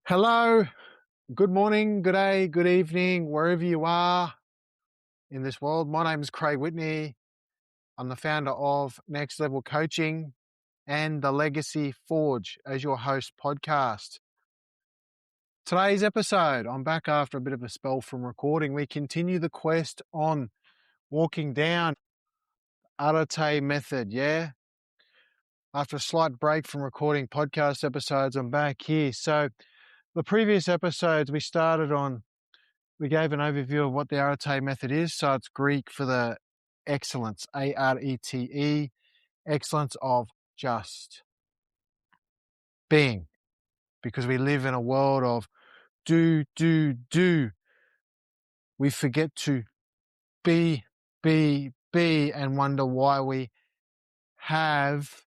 Hello, good morning, good day, good evening, wherever you are in this world. My name is Craig Whitney. I'm the founder of Next Level Coaching and the Legacy Forge as your host podcast. Today's episode, I'm back after a bit of a spell from recording. We continue the quest on walking down Arete Method, yeah? After a slight break from recording podcast episodes, I'm back here. So the previous episodes we gave an overview of what the Arete method is. So it's Greek for the excellence, A-R-E-T-E, excellence of just being, because we live in a world of do. We forget to be, and wonder why we have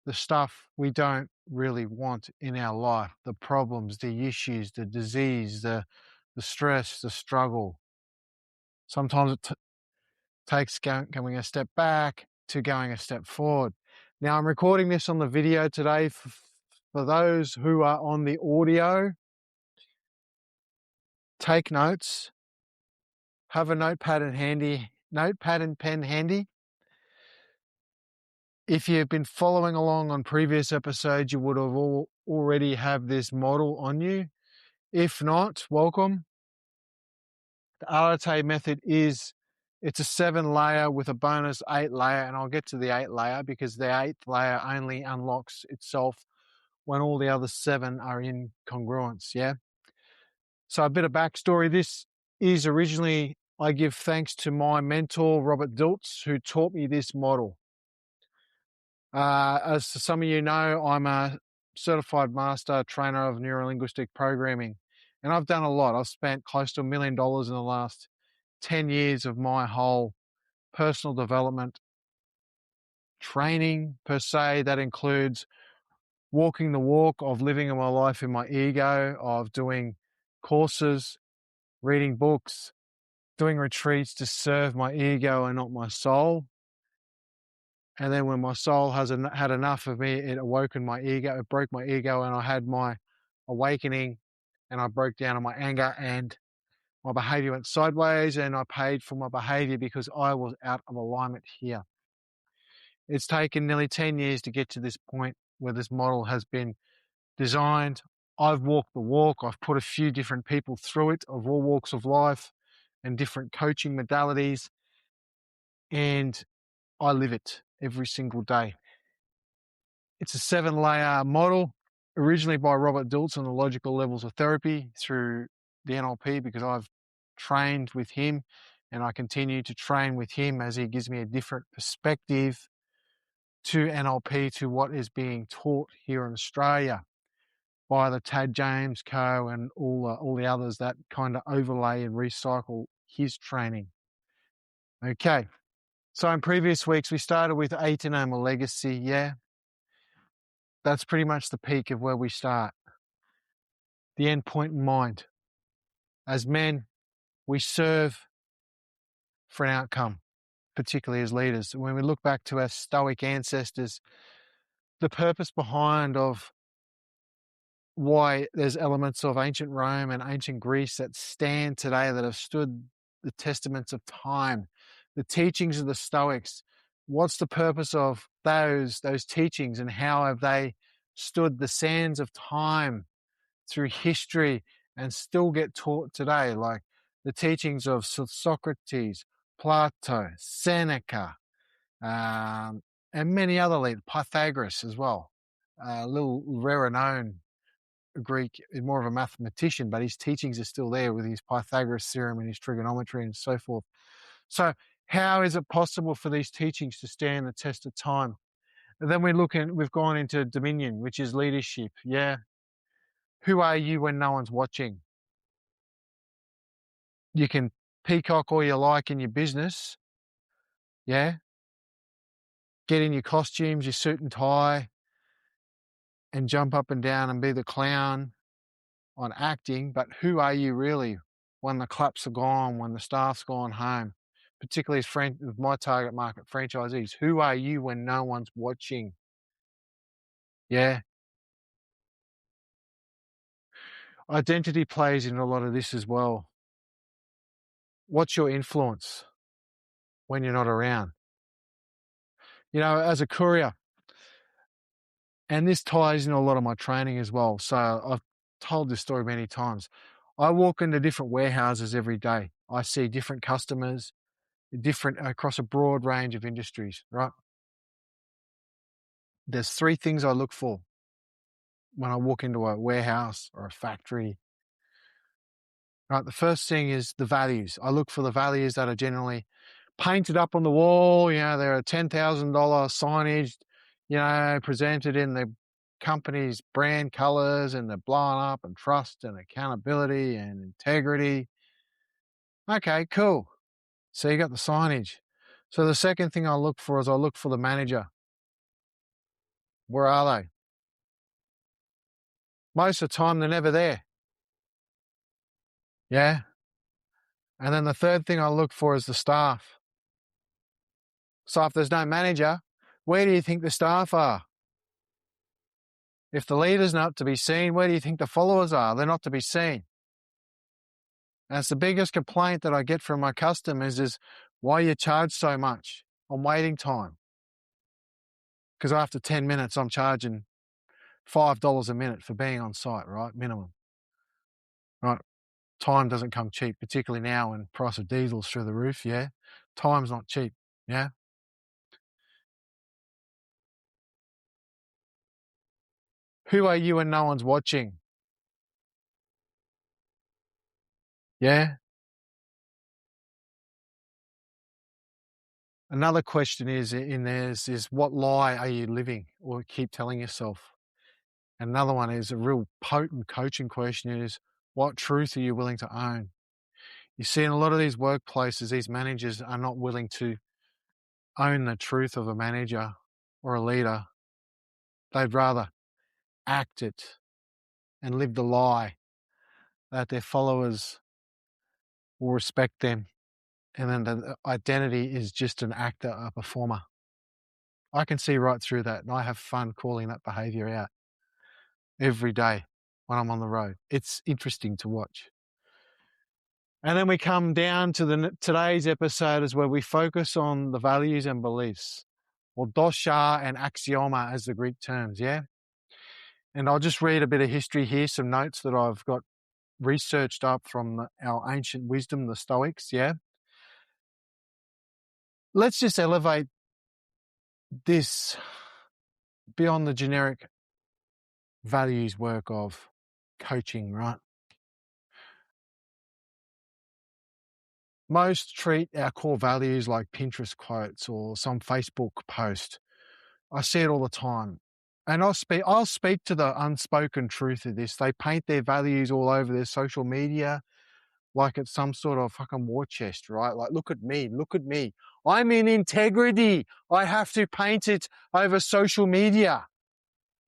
the stuff we don't really want in our life, the problems, the issues, the disease, the stress, the struggle. Sometimes it takes going a step back to going a step forward. Now, I'm recording this on the video today. For those who are on the audio, take notes. Have a notepad and pen handy. If you've been following along on previous episodes, you would have already have this model on you. If not, welcome. The Arete method it's a 7-layer with a bonus 8-layer, and I'll get to the 8-layer because the 8th layer only unlocks itself when all the other 7 are in congruence, yeah? So a bit of backstory. This is originally, I give thanks to my mentor, Robert Diltz, who taught me this model. As some of you know, I'm a certified master trainer of neurolinguistic programming, and I've done a lot. I've spent close to $1 million in the last 10 years of my whole personal development training per se. That includes walking the walk of living my life in my ego, of doing courses, reading books, doing retreats to serve my ego and not my soul. And then when my soul had enough of me, it awoken my ego, it broke my ego, and I had my awakening, and I broke down on my anger, and my behavior went sideways, and I paid for my behavior because I was out of alignment here. It's taken nearly 10 years to get to this point where this model has been designed. I've walked the walk. I've put a few different people through it of all walks of life and different coaching modalities, and I live it every single day. It's a 7-layer model, originally by Robert Diltz on the logical levels of therapy through the NLP, because I've trained with him and I continue to train with him as he gives me a different perspective to NLP, to what is being taught here in Australia by the Tad James Co. and all the others that kind of overlay and recycle his training. Okay, so in previous weeks we started with Aeternum, or legacy, yeah? That's pretty much the peak of where we start. The end point in mind. As men, we serve for an outcome, particularly as leaders. When we look back to our Stoic ancestors, the purpose behind of why there's elements of ancient Rome and ancient Greece that stand today, that have stood the testaments of time, the teachings of the Stoics. What's the purpose of those teachings, and how have they stood the sands of time through history and still get taught today? Like the teachings of Socrates, Plato, Seneca, and many other leaders, Pythagoras as well, a little rarer known Greek, more of a mathematician, but his teachings are still there with his Pythagoras theorem and his trigonometry and so forth. So how is it possible for these teachings to stand the test of time? And then we've gone into Dominion, which is leadership. Yeah. Who are you when no one's watching? You can peacock all you like in your business. Yeah. Get in your costumes, your suit and tie, and jump up and down and be the clown on acting. But who are you really when the claps are gone, when the staff's gone home? Particularly as my target market, franchisees. Who are you when no one's watching? Yeah. Identity plays in a lot of this as well. What's your influence when you're not around? You know, as a courier, and this ties into a lot of my training as well. So I've told this story many times. I walk into different warehouses every day. I see different customers, different across a broad range of industries, right? There's three things I look for when I walk into a warehouse or a factory. Right, the first thing is the values. I look for the values that are generally painted up on the wall. You know, they're a $10,000 signage, you know, presented in the company's brand colors, and they're blown up, and trust and accountability and integrity. Okay, cool. So you got the signage. So the second thing I look for is I look for the manager. Where are they? Most of the time, they're never there. Yeah. And then the third thing I look for is the staff. So if there's no manager, where do you think the staff are? If the leader's not to be seen, where do you think the followers are? They're not to be seen. And it's the biggest complaint that I get from my customers is, why you charge so much on waiting time? Because after 10 minutes, I'm charging $5 a minute for being on site, right? Minimum. Right? Time doesn't come cheap, particularly now when price of diesel's through the roof, yeah? Time's not cheap, yeah? Who are you when no one's watching? Yeah? Another question is in theirs is, what lie are you living or keep telling yourself? Another one is a real potent coaching question is, what truth are you willing to own? You see, in a lot of these workplaces, these managers are not willing to own the truth of a manager or a leader. They'd rather act it and live the lie that their followers will respect them, and then the identity is just an actor, a performer. I can see right through that, and I have fun calling that behaviour out every day when I'm on the road. It's interesting to watch. And then we come down to today's episode is where we focus on the values and beliefs, or Doxa and Axioma as the Greek terms, yeah? And I'll just read a bit of history here, some notes that I've got researched up from our ancient wisdom, the Stoics, yeah? Let's just elevate this beyond the generic values work of coaching, right? Most treat our core values like Pinterest quotes or some Facebook post. I see it all the time. And I'll speak to the unspoken truth of this. They paint their values all over their social media like it's some sort of fucking war chest, right? Like, look at me, look at me. I'm in integrity. I have to paint it over social media.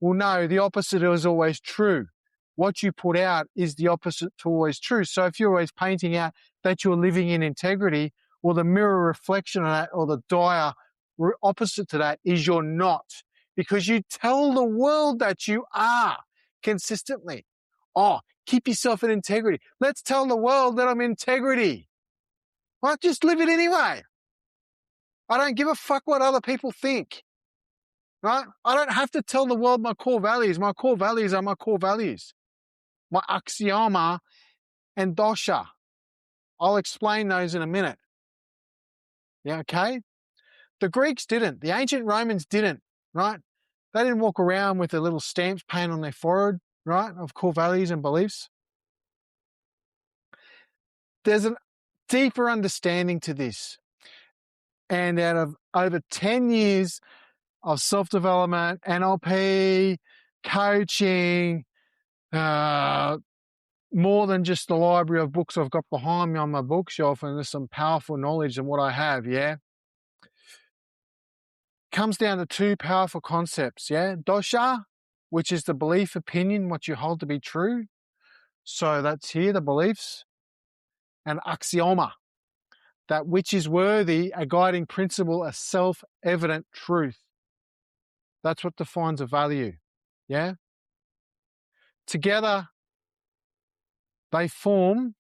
Well, no, the opposite is always true. What you put out is the opposite to always true. So if you're always painting out that you're living in integrity, well, the mirror reflection of that, or the dire opposite to that, is you're not. Because you tell the world that you are consistently. Oh, keep yourself in integrity. Let's tell the world that I'm in integrity. Well, just live it anyway. I don't give a fuck what other people think. Right? I don't have to tell the world my core values. My core values are my core values. My axioma and dosha. I'll explain those in a minute. Yeah, okay? The Greeks didn't. The ancient Romans didn't, right? They didn't walk around with a little stamp paint on their forehead, right, of core values and beliefs. There's a deeper understanding to this. And out of over 10 years of self-development, NLP, coaching, more than just the library of books I've got behind me on my bookshelf, and there's some powerful knowledge in what I have, yeah? Comes down to two powerful concepts, yeah? Dosha, which is the belief, opinion, what you hold to be true. So that's here, the beliefs. And axioma, that which is worthy, a guiding principle, a self-evident truth. That's what defines a value, yeah? Together, They form,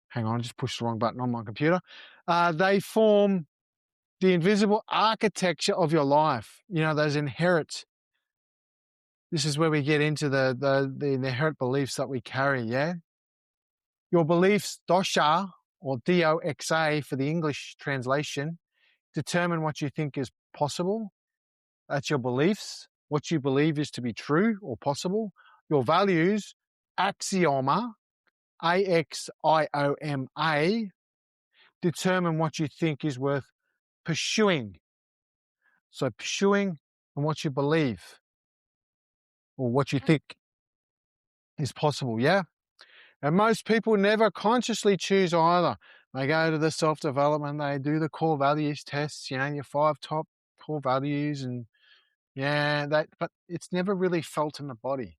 hang on, I just pushed the wrong button on my computer. They form the invisible architecture of your life. You know, those inherent. This is where we get into the inherent beliefs that we carry, yeah? Your beliefs, dosha, or D-O-X-A for the English translation, determine what you think is possible. That's your beliefs, what you believe is to be true or possible. Your values, axioma, A-X-I-O-M-A, determine what you think is worth pursuing. So pursuing and what you believe or what you think is possible, yeah? And most people never consciously choose either. They go to the self-development, they do the core values tests, you know, your 5 top core values, and but it's never really felt in the body.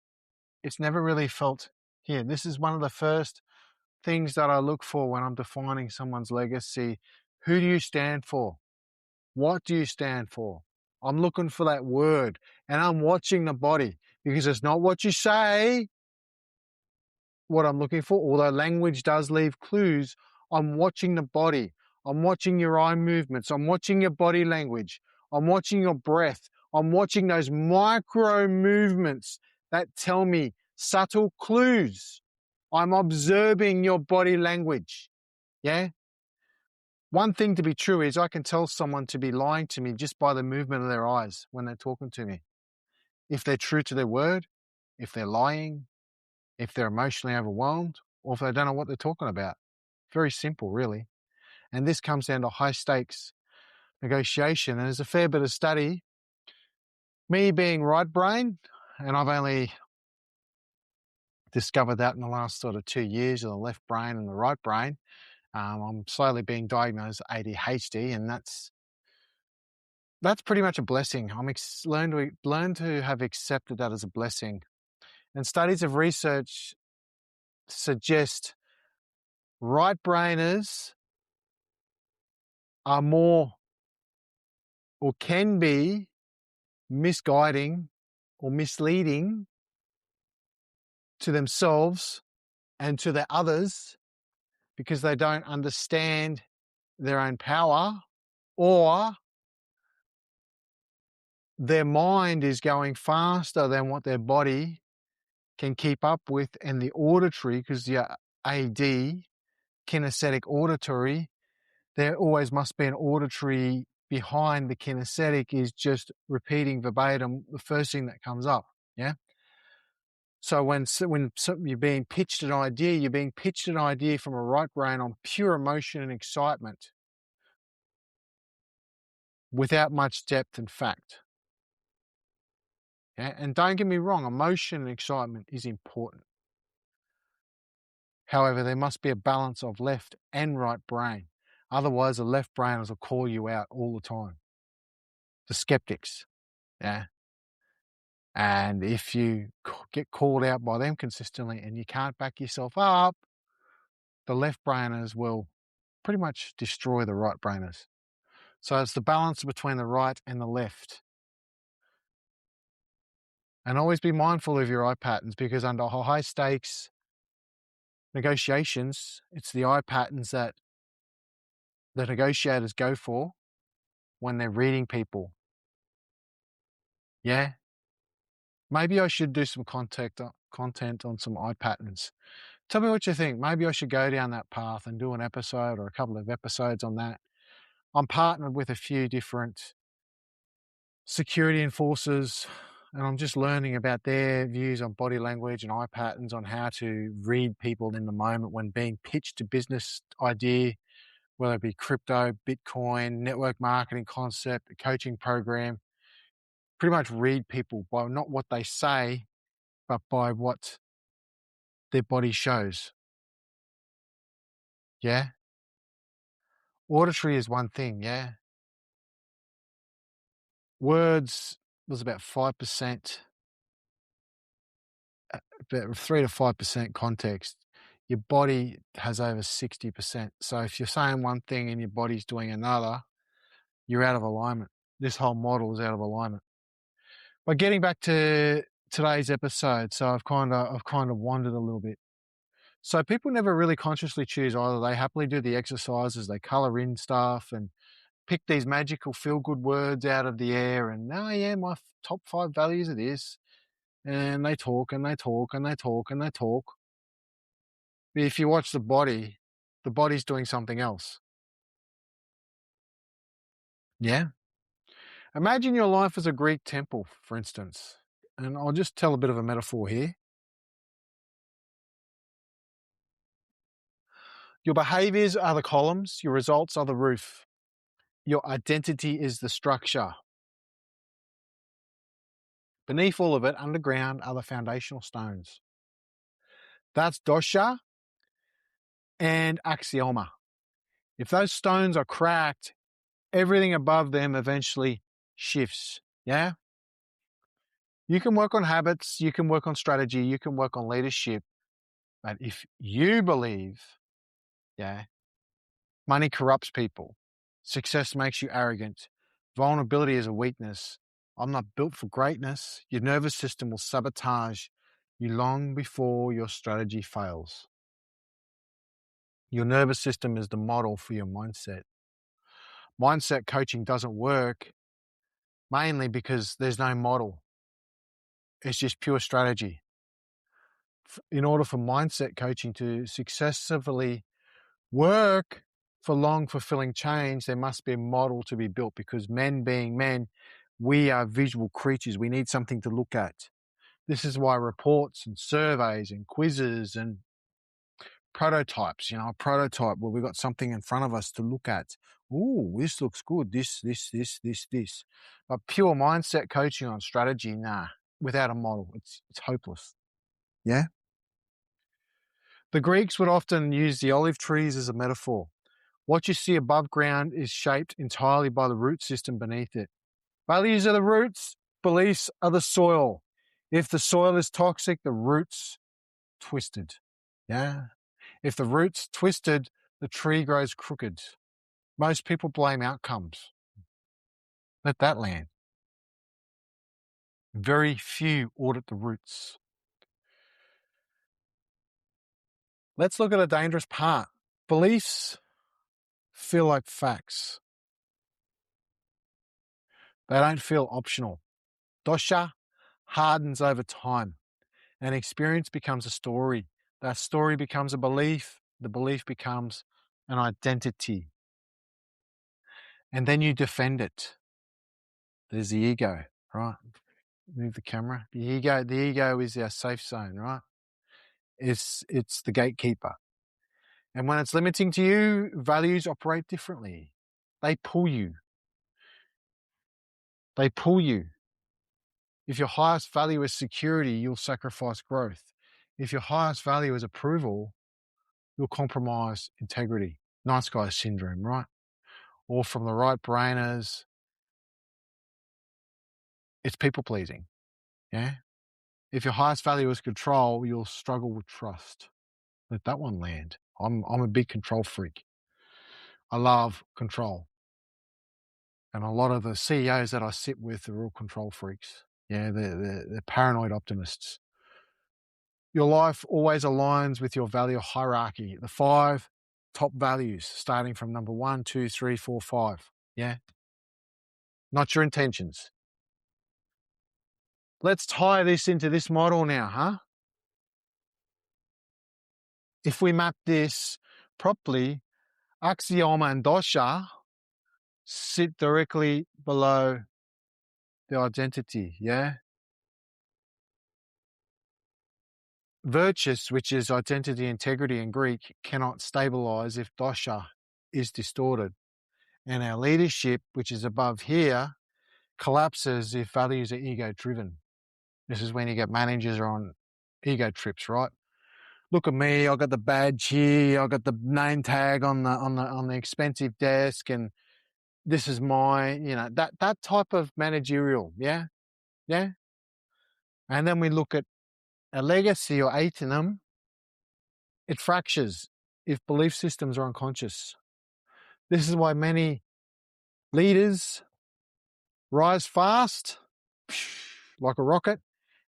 It's never really felt here. This is one of the first things that I look for when I'm defining someone's legacy. Who do you stand for? What do you stand for? I'm looking for that word, and I'm watching the body, because it's not what you say what I'm looking for, although language does leave clues. I'm watching the body. I'm watching your eye movements. I'm watching your body language. I'm watching your breath. I'm watching those micro movements that tell me subtle clues. I'm observing your body language. Yeah? One thing to be true is I can tell someone to be lying to me just by the movement of their eyes when they're talking to me. If they're true to their word, if they're lying, if they're emotionally overwhelmed, or if they don't know what they're talking about. Very simple, really. And this comes down to high stakes negotiation. And there's a fair bit of study. Me being right brain, and I've only discovered that in the last sort of 2 years, of the left brain and the right brain. I'm slowly being diagnosed with ADHD, and that's pretty much a blessing. Learned to have accepted that as a blessing. And studies of research suggest right brainers are more, or can be, misguiding or misleading to themselves and to the others, because they don't understand their own power, or their mind is going faster than what their body can keep up with. And the auditory, because the AD, kinesthetic auditory, there always must be an auditory behind the kinesthetic, is just repeating verbatim the first thing that comes up. Yeah. So when you're being pitched an idea, you're being pitched an idea from a right brain on pure emotion and excitement, without much depth and fact. Yeah? And don't get me wrong, emotion and excitement is important. However, there must be a balance of left and right brain. Otherwise, the left brainers will call you out all the time. The skeptics. Yeah. And if you get called out by them consistently and you can't back yourself up, the left brainers will pretty much destroy the right brainers. So it's the balance between the right and the left. And always be mindful of your eye patterns, because under high stakes negotiations, it's the eye patterns that the negotiators go for when they're reading people. Yeah. Maybe I should do some content on some eye patterns. Tell me what you think. Maybe I should go down that path and do an episode or a couple of episodes on that. I'm partnered with a few different security enforcers, and I'm just learning about their views on body language and eye patterns, on how to read people in the moment when being pitched a business idea, whether it be crypto, Bitcoin, network marketing concept, a coaching program. Pretty much read people by not what they say, but by what their body shows. Yeah. Auditory is one thing. Yeah. Words was about 5%, about 3 to 5% context. Your body has over 60%. So if you're saying one thing and your body's doing another, you're out of alignment. This whole model is out of alignment. But getting back to today's episode, so I've kind of wandered a little bit. So people never really consciously choose either. They happily do the exercises, they colour in stuff and pick these magical feel-good words out of the air and, oh yeah, my top 5 values are this. And they talk and they talk and they talk and they talk. But if you watch the body's doing something else. Yeah? Imagine your life as a Greek temple, for instance. And I'll just tell a bit of a metaphor here. Your behaviours are the columns, your results are the roof. Your identity is the structure. Beneath all of it, underground, are the foundational stones. That's Doxa and Axioma. If those stones are cracked, everything above them eventually shifts. Yeah? You can work on habits, you can work on strategy, you can work on leadership. But if you believe, money corrupts people, success makes you arrogant, vulnerability is a weakness, I'm not built for greatness, your nervous system will sabotage you long before your strategy fails. Your nervous system is the model for your mindset. Mindset coaching doesn't work mainly because there's no model. It's just pure strategy. In order for mindset coaching to successfully work for long, fulfilling change, there must be a model to be built because men being men, we are visual creatures. We need something to look at. This is why reports and surveys and quizzes and prototypes, a prototype where we've got something in front of us to look at. Ooh, this looks good. This. But pure mindset coaching on strategy, nah, without a model, it's hopeless. Yeah? The Greeks would often use the olive trees as a metaphor. What you see above ground is shaped entirely by the root system beneath it. Values are the roots, beliefs are the soil. If the soil is toxic, the roots twisted. Yeah? If the roots twisted, the tree grows crooked. Most people blame outcomes. Let that land. Very few audit the roots. Let's look at a dangerous part. Beliefs feel like facts. They don't feel optional. Dosha hardens over time. An experience becomes a story. That story becomes a belief. The belief becomes an identity. And then you defend it. There's the ego, right? Move the camera. The ego is our safe zone, right? It's the gatekeeper. And when it's limiting to you, values operate differently. They pull you. They pull you. If your highest value is security, you'll sacrifice growth. If your highest value is approval, you'll compromise integrity. Nice guy syndrome, right? Or from the right brainers, it's people pleasing. Yeah. If your highest value is control, you'll struggle with trust. Let that one land. I'm a big control freak. I love control. And a lot of the CEOs that I sit with are all control freaks. Yeah, they're paranoid optimists. Your life always aligns with your value hierarchy. The 5 top values, starting from number 1, 2, 3, 4, 5. Yeah. Not your intentions. Let's tie this into this model now, huh? If we map this properly, Axioma and Dosha sit directly below the identity, yeah? Virtus, which is identity, integrity in Greek, cannot stabilize if Dosha is distorted. And our leadership, which is above here, collapses if values are ego-driven. This is when you get managers are on ego trips, right? Look at me, I got the badge here, I got the name tag on the expensive desk, and this is my, that type of managerial, yeah? Yeah? And then we look at a legacy or Aeternum, it fractures if belief systems are unconscious. This is why many leaders rise fast, like a rocket,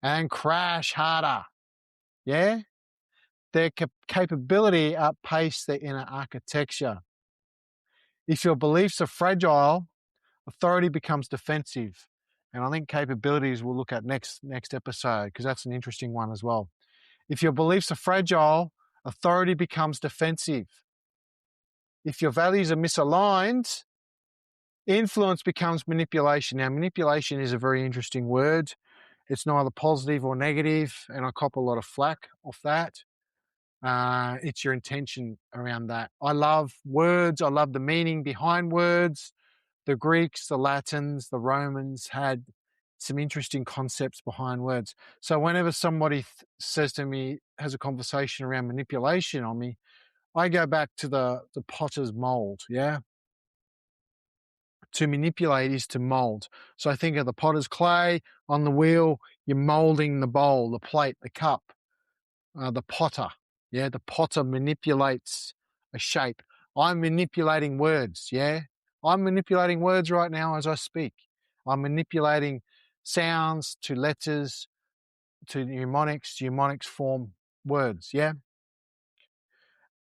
and crash harder. Yeah? Their capability outpace their inner architecture. If your beliefs are fragile, authority becomes defensive. And I think capabilities we'll look at next episode, because that's an interesting one as well. If your beliefs are fragile, authority becomes defensive. If your values are misaligned, influence becomes manipulation. Now, manipulation is a very interesting word. It's neither positive or negative, and I cop a lot of flack off that. It's your intention around that. I love words. I love the meaning behind words. The Greeks, the Latins, the Romans had some interesting concepts behind words. So whenever somebody says to me, has a conversation around manipulation on me, I go back to the potter's mold, yeah? To manipulate is to mold. So I think of the potter's clay on the wheel, you're molding the bowl, the plate, the cup, the potter. Yeah, the potter manipulates a shape. I'm manipulating words, yeah? I'm manipulating words right now as I speak. I'm manipulating sounds to letters, to mnemonics form words, yeah?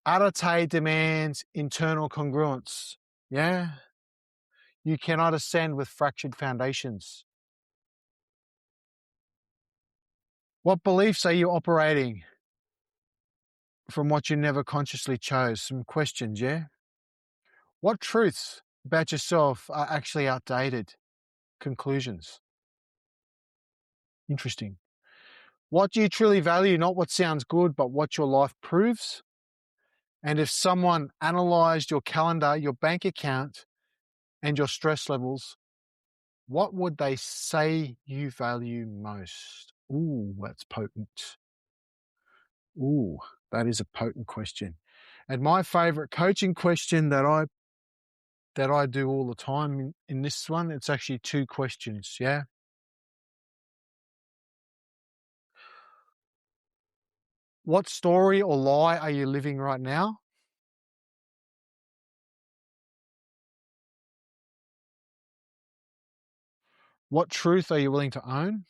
Arete demands internal congruence, yeah? You cannot ascend with fractured foundations. What beliefs are you operating from what you never consciously chose? Some questions, yeah? What truths about yourself are actually outdated? Conclusions. Interesting. What do you truly value? Not what sounds good, but what your life proves? And if someone analysed your calendar, your bank account, and your stress levels, what would they say you value most? Ooh, that's potent. Ooh, that is a potent question. And my favourite coaching question that I do all the time in this one, it's actually 2 questions, yeah? What story or lie are you living right now? What truth are you willing to own?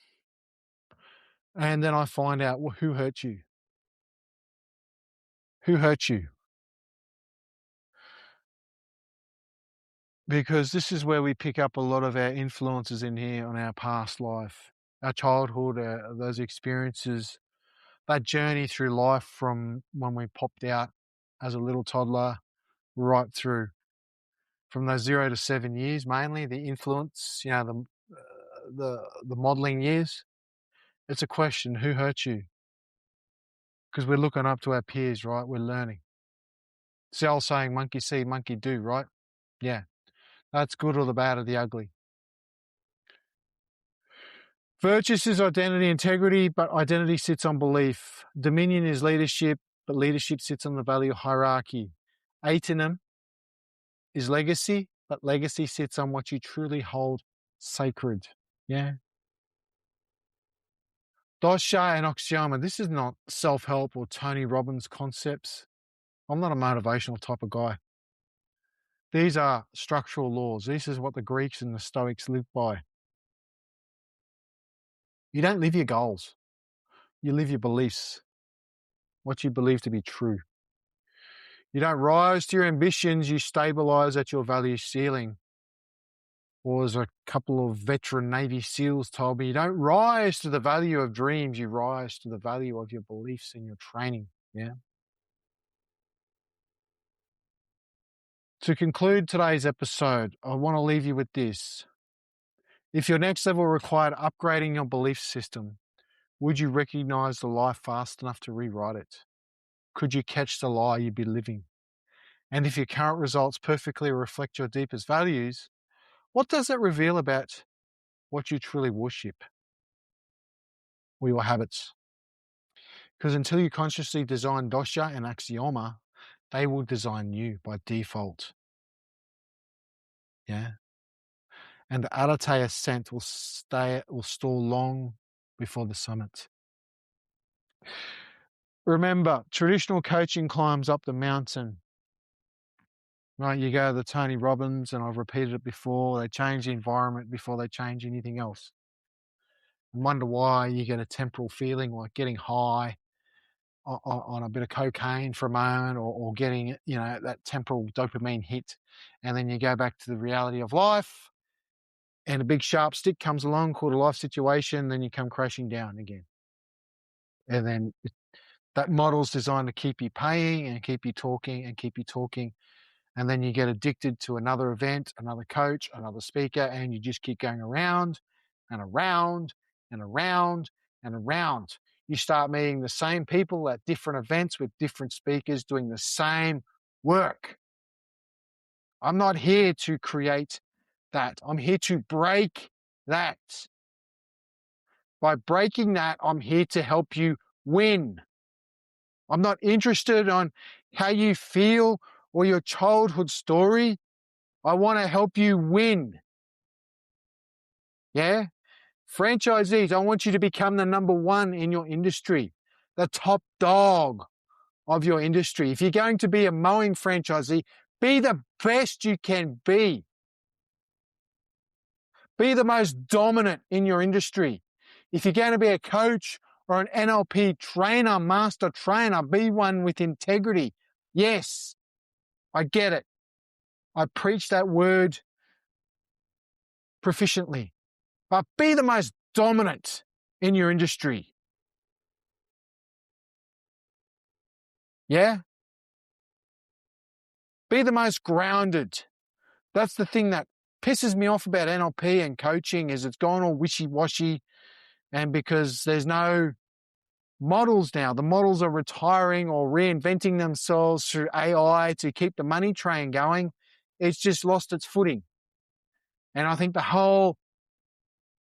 And then I find out, well, who hurt you? Who hurt you? Because this is where we pick up a lot of our influences in here on our past life, our childhood, those experiences, that journey through life from when we popped out as a little toddler right through. From those 0 to 7 years, mainly the influence, the modelling years. It's a question: who hurt you? Because we're looking up to our peers, right? We're learning. It's the old saying, monkey see, monkey do, right? Yeah, that's good or the bad or the ugly. Virtus is identity, integrity, but identity sits on belief. Dominion is leadership, but leadership sits on the value hierarchy. Aeternum is legacy, but legacy sits on what you truly hold sacred. Yeah. Doxa and Axioma. This is not self-help or Tony Robbins concepts. I'm not a motivational type of guy. These are structural laws. This is what the Greeks and the Stoics lived by. You don't live your goals. You live your beliefs, what you believe to be true. You don't rise to your ambitions, you stabilise at your value ceiling. Or as a couple of veteran Navy SEALs told me, you don't rise to the value of dreams, you rise to the value of your beliefs and your training. Yeah. To conclude today's episode, I want to leave you with this. If your next level required upgrading your belief system, would you recognise the lie fast enough to rewrite it? Could you catch the lie you'd be living? And if your current results perfectly reflect your deepest values, what does it reveal about what you truly worship or your habits? Because until you consciously design Doxa and Axioma, they will design you by default. Yeah. And the Arete ascent will stall long before the summit. Remember, traditional coaching climbs up the mountain. Right, you go to the Tony Robbins, and I've repeated it before, they change the environment before they change anything else. wonder why you get a temporal feeling like getting high on a bit of cocaine for a moment, or getting, that temporal dopamine hit. And then you go back to the reality of life and a big sharp stick comes along called a life situation, then you come crashing down again. And then that model's designed to keep you paying and keep you talking and keep you talking. And then you get addicted to another event, another coach, another speaker, and you just keep going around and around and around and around. You start meeting the same people at different events with different speakers doing the same work. I'm not here to create that. I'm here to break that. By breaking that, I'm here to help you win. I'm not interested on how you feel or your childhood story. I want to help you win. Yeah? Franchisees, I want you to become the number one in your industry, the top dog of your industry. If you're going to be a mowing franchisee, be the best you can be. Be the most dominant in your industry. If you're going to be a coach or an NLP trainer, master trainer, be one with integrity. Yes, I get it. I preach that word proficiently. But be the most dominant in your industry. Yeah? Be the most grounded. That's the thing that pisses me off about NLP and coaching, is it's gone all wishy-washy, and because there's no models now. The models are retiring or reinventing themselves through AI to keep the money train going. It's just lost its footing. And I think the whole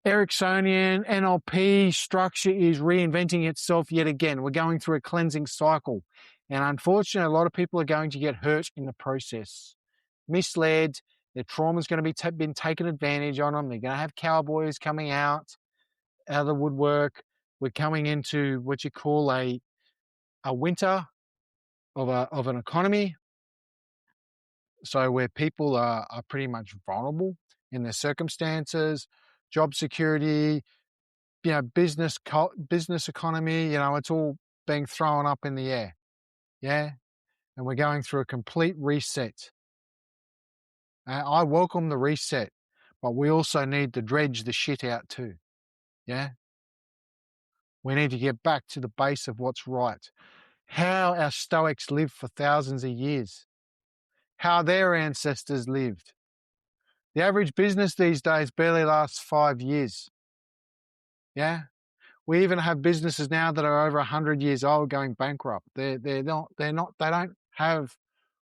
Ericksonian NLP structure is reinventing itself yet again. We're going through a cleansing cycle. And unfortunately, a lot of people are going to get hurt in the process, misled. Their trauma is going to be been taken advantage on them. They're going to have cowboys coming out of the woodwork. We're coming into what you call a winter of an economy. So where people are pretty much vulnerable in their circumstances, job security, business economy, it's all being thrown up in the air. Yeah. And we're going through a complete reset. I welcome the reset, but we also need to dredge the shit out too. Yeah. We need to get back to the base of what's right. How our Stoics lived for thousands of years. How their ancestors lived. The average business these days barely lasts 5 years. Yeah. We even have businesses now that are over 100 years old going bankrupt. They don't have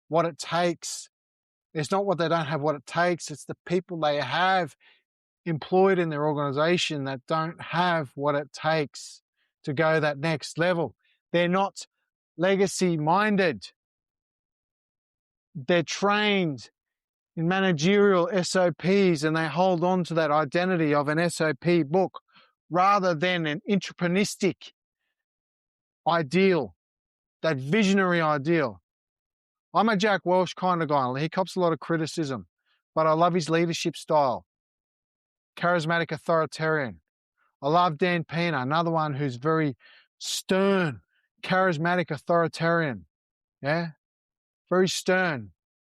what it takes. It's not what they don't have what it takes. It's the people they have employed in their organization that don't have what it takes to go that next level. They're not legacy minded. They're trained in managerial SOPs, and they hold on to that identity of an SOP book rather than an entrepreneuristic ideal, that visionary ideal. I'm a Jack Welch kind of guy. He cops a lot of criticism, but I love his leadership style. Charismatic authoritarian. I love Dan Pena, another one who's very stern, charismatic authoritarian. Yeah, very stern,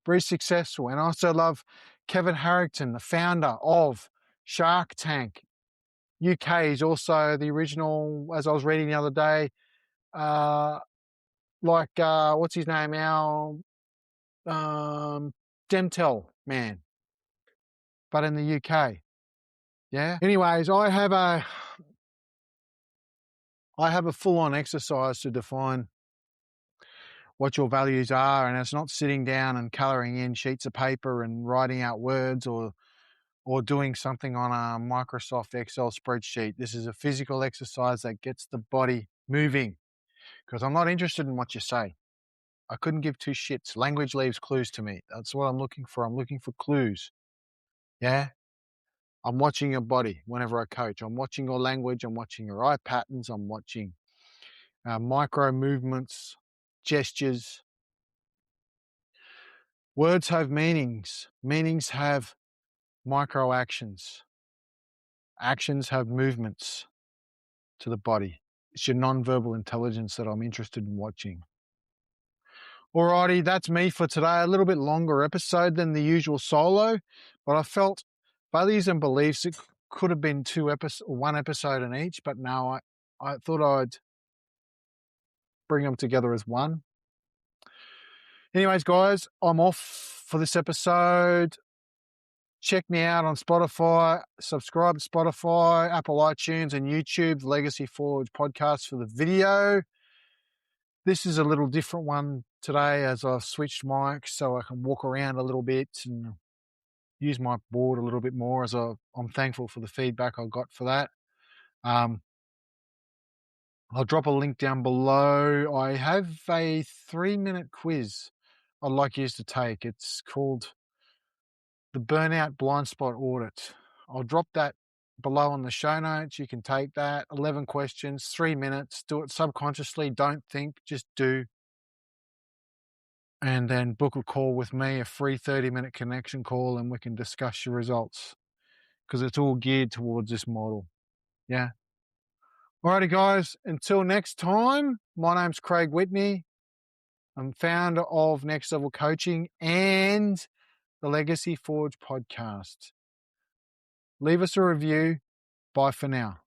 very successful. And I also love Kevin Harrington, the founder of Shark Tank. UK is also the original, as I was reading the other day, what's his name now? Demtel man, but in the UK. Yeah. Anyways, I have a full-on exercise to define what your values are, and it's not sitting down and colouring in sheets of paper and writing out words or doing something on a Microsoft Excel spreadsheet. This is a physical exercise that gets the body moving, because I'm not interested in what you say. I couldn't give two shits. Language leaves clues to me. That's what I'm looking for. I'm looking for clues. Yeah? I'm watching your body whenever I coach. I'm watching your language. I'm watching your eye patterns. I'm watching micro movements, gestures. Words have meanings. Meanings have micro actions. Actions have movements. to the body. It's your non-verbal intelligence that I'm interested in watching. Alrighty, that's me for today. A little bit longer episode than the usual solo, but I felt values and beliefs, it could have been one episode in each, but no, I thought I'd bring them together as one. Anyways, guys, I'm off for this episode. Check me out on Spotify, subscribe to Spotify, Apple iTunes, and YouTube, the Legacy Forge podcast for the video. This is a little different one today as I've switched mics so I can walk around a little bit and use my board a little bit more, as I'm thankful for the feedback I got for that. I'll drop a link down below. I have a 3-minute quiz I'd like you to take. It's called the Burnout Blind Spot Audit. I'll drop that below on the show notes. You can take that. 11 questions, 3 minutes. Do it subconsciously. Don't think, just do. And then book a call with me, a free 30-minute connection call, and we can discuss your results, because it's all geared towards this model. Yeah. Alrighty, guys. Until next time, my name's Craig Whitney. I'm founder of Next Level Coaching and the Legacy Forge podcast. Leave us a review. Bye for now.